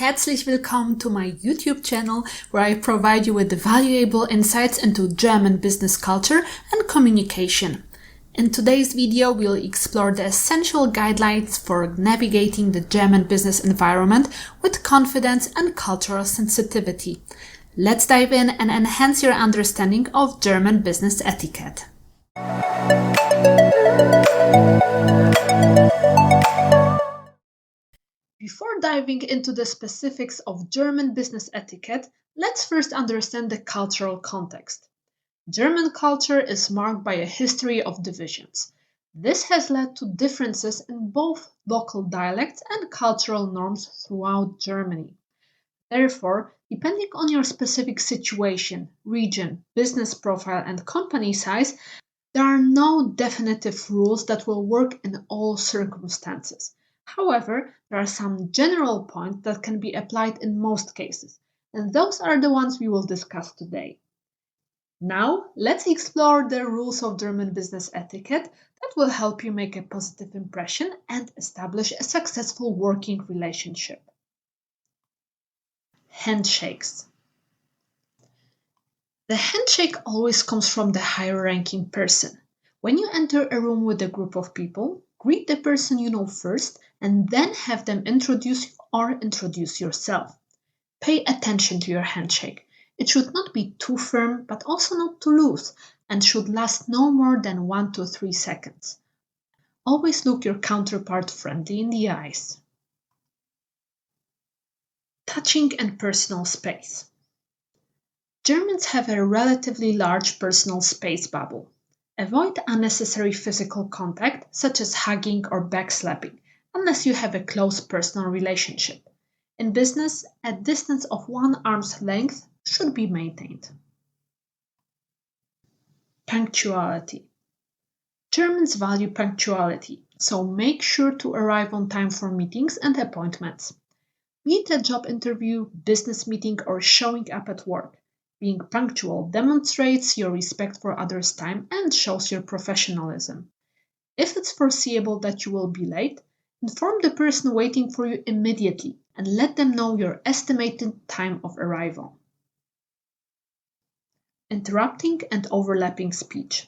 Herzlich willkommen to my YouTube channel, where I provide you with valuable insights into German business culture and communication. In today's video, we'll explore the essential guidelines for navigating the German business environment with confidence and cultural sensitivity. Let's dive in and enhance your understanding of German business etiquette. Before diving into the specifics of German business etiquette, let's first understand the cultural context. German culture is marked by a history of divisions. This has led to differences in both local dialects and cultural norms throughout Germany. Therefore, depending on your specific situation, region, business profile, and company size, there are no definitive rules that will work in all circumstances. However, there are some general points that can be applied in most cases, and those are the ones we will discuss today. Now, let's explore the rules of German business etiquette that will help you make a positive impression and establish a successful working relationship. Handshakes. The handshake always comes from the higher ranking person. When you enter a room with a group of people, greet the person you know first and then have them introduce you or introduce yourself. Pay attention to your handshake. It should not be too firm but also not too loose and should last no more than 1 to 3 seconds. Always look your counterpart friendly in the eyes. Touching and personal space. Germans have a relatively large personal space bubble. Avoid unnecessary physical contact, such as hugging or backslapping, unless you have a close personal relationship. In business, a distance of 1 arm's length should be maintained. Punctuality. Germans value punctuality, so make sure to arrive on time for meetings and appointments. Be it a job interview, business meeting, or showing up at work. Being punctual demonstrates your respect for others' time and shows your professionalism. If it's foreseeable that you will be late, inform the person waiting for you immediately and let them know your estimated time of arrival. Interrupting and overlapping speech.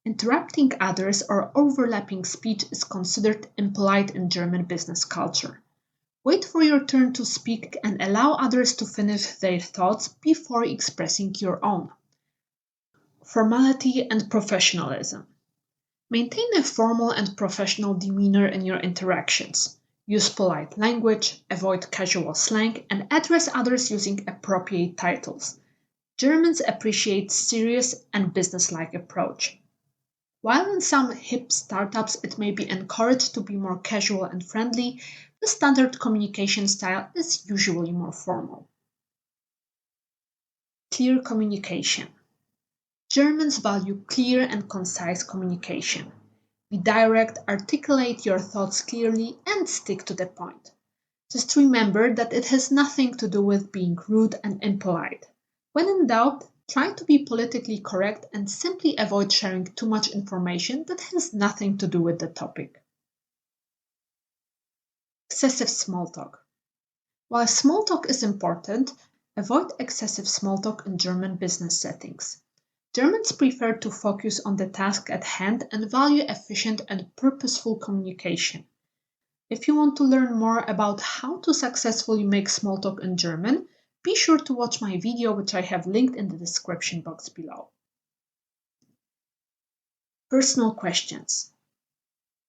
Interrupting others or overlapping speech is considered impolite in German business culture. Wait for your turn to speak and allow others to finish their thoughts before expressing your own. Formality and professionalism. Maintain a formal and professional demeanor in your interactions. Use polite language, avoid casual slang, and address others using appropriate titles. Germans appreciate serious and businesslike approach. While in some hip startups it may be encouraged to be more casual and friendly, the standard communication style is usually more formal. Clear communication. Germans value clear and concise communication. Be direct, articulate your thoughts clearly, and stick to the point. Just remember that it has nothing to do with being rude and impolite. When in doubt, try to be politically correct and simply avoid sharing too much information that has nothing to do with the topic. Excessive small talk. While small talk is important, avoid excessive small talk in German business settings. Germans prefer to focus on the task at hand and value efficient and purposeful communication. If you want to learn more about how to successfully make small talk in German, be sure to watch my video, which I have linked in the description box below. Personal questions.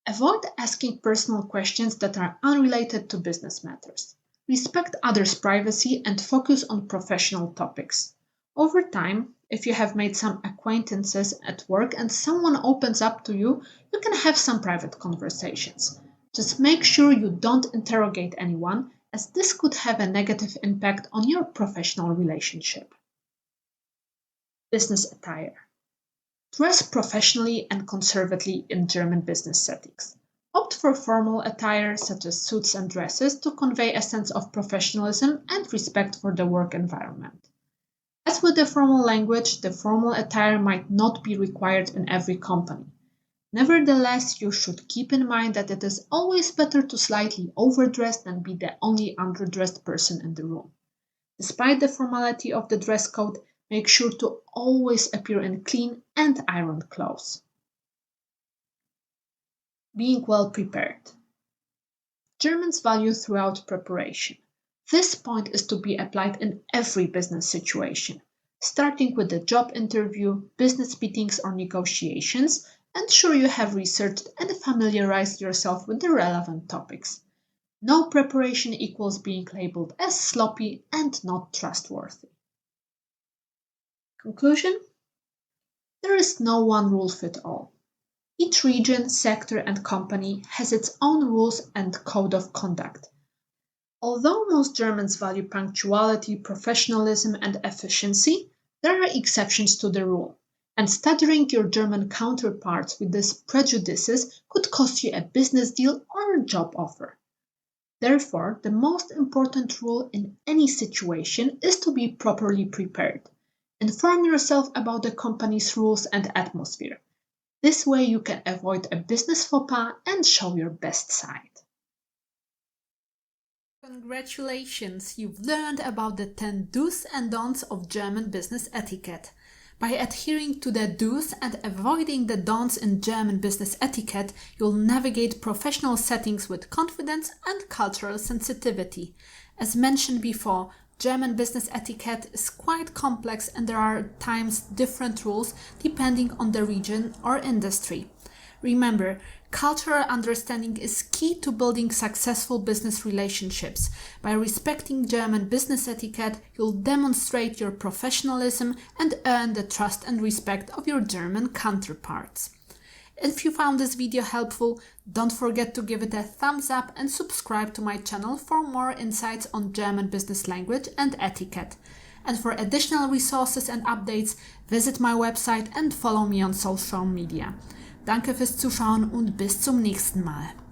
Avoid asking personal questions that are unrelated to business matters. Respect others' privacy and focus on professional topics. Over time, if you have made some acquaintances at work and someone opens up to you, you can have some private conversations. Just make sure you don't interrogate anyone, as this could have a negative impact on your professional relationship. Business attire. Dress professionally and conservatively in German business settings. Opt for formal attire such as suits and dresses to convey a sense of professionalism and respect for the work environment. As with the formal language, the formal attire might not be required in every company. Nevertheless, you should keep in mind that it is always better to slightly overdress than be the only underdressed person in the room. Despite the formality of the dress code, make sure to always appear in clean and ironed clothes. Being well prepared. Germans value throughout preparation. This point is to be applied in every business situation, starting with the job interview, business meetings or negotiations. Ensure you have researched and familiarized yourself with the relevant topics. No preparation equals being labeled as sloppy and not trustworthy. Conclusion? There is no one rule fit all. Each region, sector and company has its own rules and code of conduct. Although most Germans value punctuality, professionalism and efficiency, there are exceptions to the rule, and studying your German counterparts with these prejudices could cost you a business deal or a job offer. Therefore, the most important rule in any situation is to be properly prepared. Inform yourself about the company's rules and atmosphere. This way you can avoid a business faux pas and show your best side. Congratulations! You've learned about the 10 do's and don'ts of German business etiquette. By adhering to the do's and avoiding the don'ts in German business etiquette, you'll navigate professional settings with confidence and cultural sensitivity. As mentioned before, German business etiquette is quite complex and there are at times different rules depending on the region or industry. Remember, cultural understanding is key to building successful business relationships. By respecting German business etiquette, you'll demonstrate your professionalism and earn the trust and respect of your German counterparts. If you found this video helpful, don't forget to give it a thumbs up and subscribe to my channel for more insights on German business language and etiquette. And for additional resources and updates, visit my website and follow me on social media. Danke fürs Zuschauen und bis zum nächsten Mal.